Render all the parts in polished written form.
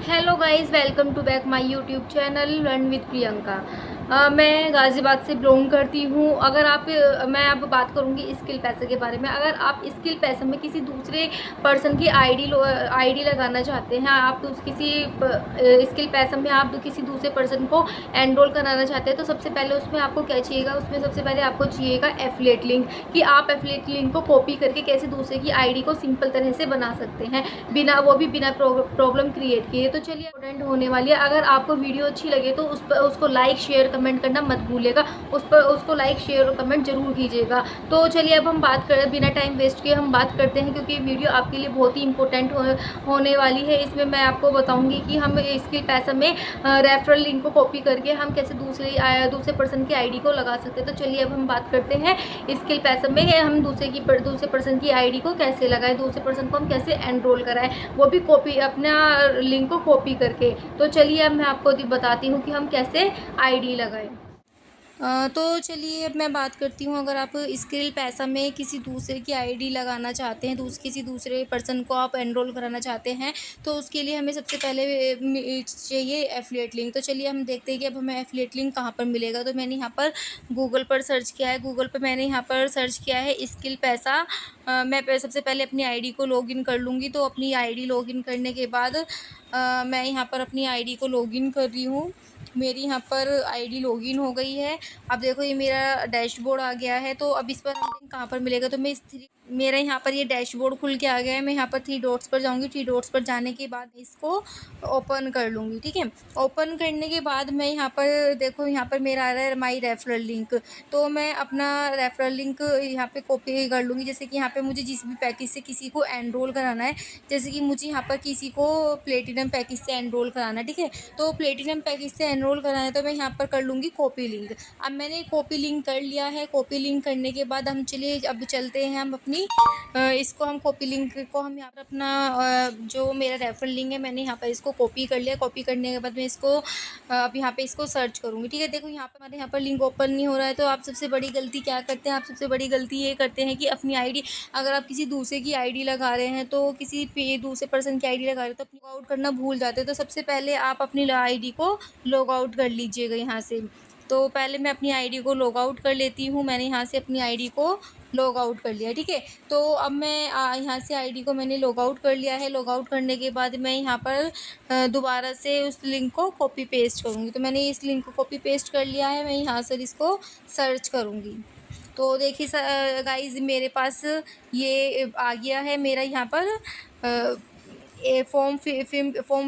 Hello guys, welcome to back my YouTube channel learn with Priyanka. मैं गाज़ियाबाद से belong करती हूँ। अगर आप मैं अब बात करूँगी स्किल पैसे के बारे में। अगर आप स्किल पैसे में किसी दूसरे पर्सन की आईडी लगाना चाहते हैं, आप किसी स्किल पैसे में आप किसी दूसरे पर्सन को एनरोल कराना चाहते हैं, तो सबसे पहले उसमें आपको क्या चाहिएगा, उसमें सबसे पहले आपको चाहिएगा एफिलिएट लिंक, कि आप एफिलिएट लिंक को कॉपी करके कैसे दूसरे की आईडी को सिंपल तरह से बना सकते हैं, वो भी बिना प्रॉब्लम क्रिएट किए। तो चलिए इंपॉर्टेंट होने वाली है। अगर आपको वीडियो अच्छी लगे तो उसको लाइक शेयर कमेंट करना मत भूलिएगा। उसको लाइक शेयर और कमेंट जरूर कीजिएगा। तो चलिए अब हम बात कर बिना टाइम वेस्ट किए हम बात करते हैं, क्योंकि वीडियो आपके लिए बहुत ही इंपॉर्टेंट होने वाली है। इसमें मैं आपको बताऊंगी कि हम स्किल पैसा में रेफरल लिंक को कॉपी करके हम कैसे दूसरे पर्सन की आईडी को लगा सकते हैं। तो चलिए अब हम बात करते हैं स्किल पैसा में हम दूसरे पर्सन की आईडी को कैसे लगाएं, दूसरे पर्सन को हम कैसे एनरोल कराएं, वो भी कॉपी अपना लिंक को कॉपी करके। तो चलिए अब मैं आपको बताती हूँ कि हम कैसे आईडी लगाएं। तो चलिए अब मैं बात करती हूँ। अगर आप स्किल पैसा में किसी दूसरे की आईडी लगाना चाहते हैं, किसी दूसरे पर्सन को आप एनरोल कराना चाहते हैं, तो उसके लिए हमें सबसे पहले चाहिए एफिलिएट लिंक। तो चलिए हम देखते हैं कि अब हमें एफिलिएट लिंक कहाँ पर मिलेगा। तो मैंने यहाँ पर गूगल पर सर्च किया है। गूगल पर मैंने यहाँ पर सर्च किया है स्किल पैसा। मैं सबसे पहले अपनी आईडी को लॉगिन कर लूँगी। तो अपनी आईडी लॉगिन करने के बाद मैं यहाँ पर अपनी आईडी को लॉगिन कर रही हूँ। मेरी यहाँ पर आईडी लॉगिन हो गई है। अब देखो ये मेरा डैशबोर्ड आ गया है। तो अब इस पर हम कहाँ पर मिलेगा, तो मेरा यहाँ पर ये डैशबोर्ड खुल के आ गया है। मैं यहाँ पर 3 डॉट्स पर जाऊँगी। 3 डॉट्स पर जाने के बाद इसको ओपन कर लूँगी। ठीक है, ओपन करने के बाद मैं यहाँ पर देखो यहाँ पर मेरा आ रहा है माई रेफरल लिंक। तो मैं अपना रेफरल लिंक यहाँ पे कॉपी कर लूँगी। जैसे कि यहाँ पे मुझे जिस भी पैकेज से किसी को एनरोल कराना है, जैसे कि मुझे यहाँ पर किसी को प्लेटिनम पैकेज से एनरोल कराना है। ठीक है, तो प्लेटिनम पैकेज से एनरोल कराना है तो मैं यहाँ पर कर लूँगी कॉपी लिंक। अब मैंने कॉपी लिंक कर लिया है। कॉपी लिंक करने के बाद हम चलिए अब चलते हैं हम अपनी इसको हम कॉपी लिंक को हम यहाँ पर अपना जो मेरा रेफरल लिंक है मैंने यहाँ पर इसको कॉपी कर लिया। कॉपी करने के बाद मैं इसको अब यहाँ पे इसको सर्च करूँगी। ठीक है, देखो यहाँ पर हमारे यहाँ पर लिंक ओपन नहीं हो रहा है। तो आप सबसे बड़ी गलती क्या करते हैं, आप सबसे बड़ी गलती ये करते हैं कि अपनी आईडी, अगर आप किसी दूसरे की आईडी लगा रहे हैं, तो किसी दूसरे पर्सन की आईडी लगा रहे हैं, तो लॉग आउट करना भूल जाते हैं। तो सबसे पहले आप अपनी आईडी को लॉग आउट कर लीजिएगा यहाँ से। तो पहले मैं अपनी आईडी को लॉग आउट कर लेती हूँ। मैंने यहाँ से अपनी आईडी को लॉग आउट कर लिया। ठीक है, तो अब मैं यहाँ से आईडी को मैंने लॉग आउट कर लिया है। लॉग आउट करने के बाद मैं यहाँ पर दोबारा से उस लिंक को कॉपी पेस्ट करूँगी। तो मैंने इस लिंक को कॉपी पेस्ट कर लिया है। मैं यहाँ से इसको सर्च करूँगी। तो देखिए गाइज मेरे पास ये आ गया है मेरा यहाँ पर फॉर्म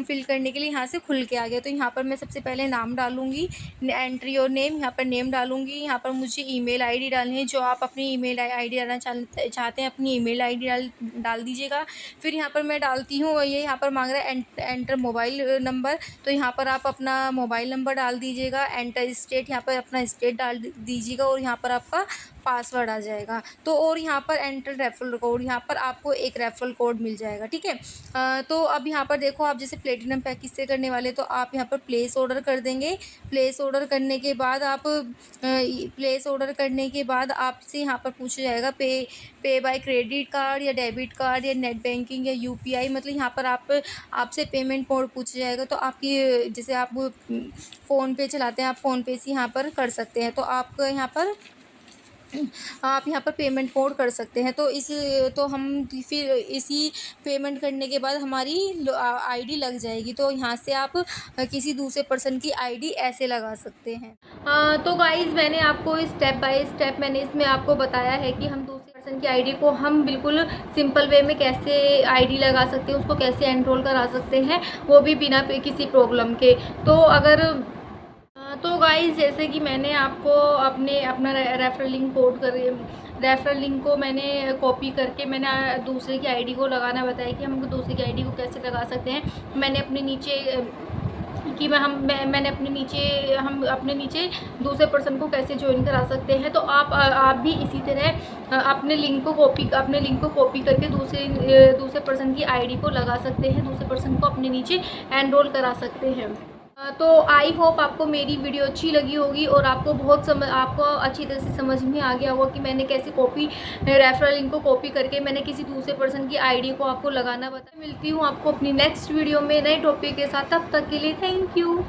फिल करने के लिए यहाँ से खुल के आ गया। तो यहाँ पर मैं सबसे पहले नाम डालूँगी, एंट्री योर नेम, यहाँ पर नेम डालूँगी। यहाँ पर मुझे ईमेल आईडी डालनी है। जो आप अपनी ईमेल आईडी डालना चाहते हैं, अपनी ईमेल आईडी डाल दीजिएगा। फिर यहाँ पर मैं डालती हूँ, ये यहाँ पर मांग रहा है एंटर मोबाइल नंबर। तो यहाँ पर आप अपना मोबाइल नंबर डाल दीजिएगा। एंटर स्टेट, यहाँ पर अपना स्टेट डाल दीजिएगा और यहाँ पर आपका पासवर्ड आ जाएगा। तो और यहाँ पर एंटर रेफरल कोड, यहाँ पर आपको एक रेफरल कोड मिल जाएगा। ठीक है, तो अब यहाँ पर देखो आप जैसे प्लेटिनम पैकेज से करने वाले, तो आप यहाँ पर प्लेस ऑर्डर कर देंगे। प्लेस ऑर्डर करने के बाद आपसे यहाँ पर पूछा जाएगा पे बाय क्रेडिट कार्ड या डेबिट कार्ड या नेट बैंकिंग या यूपीआई, मतलब यहाँ पर आपसे पेमेंट मोड पूछा जाएगा। तो आपकी जैसे आप फ़ोन पे चलाते हैं, आप फ़ोन पे से यहाँ पर कर सकते हैं। तो आप यहाँ पर पेमेंट मोड कर सकते हैं। तो हम फिर इसी पेमेंट करने के बाद हमारी आईडी लग जाएगी। तो यहाँ से आप किसी दूसरे पर्सन की आईडी ऐसे लगा सकते हैं। तो गाइज़ मैंने आपको स्टेप बाय स्टेप मैंने इसमें आपको बताया है कि हम दूसरे पर्सन की आईडी को हम बिल्कुल सिंपल वे में कैसे आईडी लगा सकते हैं, उसको कैसे एनरोल करा सकते हैं, वो भी बिना किसी प्रॉब्लम के। तो गाइस जैसे कि मैंने आपको अपना रेफरल लिंक को मैंने कॉपी करके मैंने दूसरे की आईडी को लगाना बताया कि हम दूसरे की आईडी को कैसे लगा सकते हैं। मैंने अपने नीचे कि मैंने हम अपने नीचे दूसरे पर्सन को कैसे ज्वाइन करा सकते हैं। तो आप भी इसी तरह अपने लिंक को कॉपी करके दूसरे पर्सन की आईडी को लगा सकते हैं, दूसरे पर्सन को अपने नीचे एनरोल करा सकते हैं। तो आई होप आपको मेरी वीडियो अच्छी लगी होगी और आपको आपको अच्छी तरह से समझ में आ गया होगा कि मैंने कैसे रेफरल लिंक को कॉपी करके मैंने किसी दूसरे पर्सन की आईडी को आपको लगाना बताया। मिलती हूँ आपको अपनी नेक्स्ट वीडियो में नए टॉपिक के साथ, तब तक के लिए थैंक यू।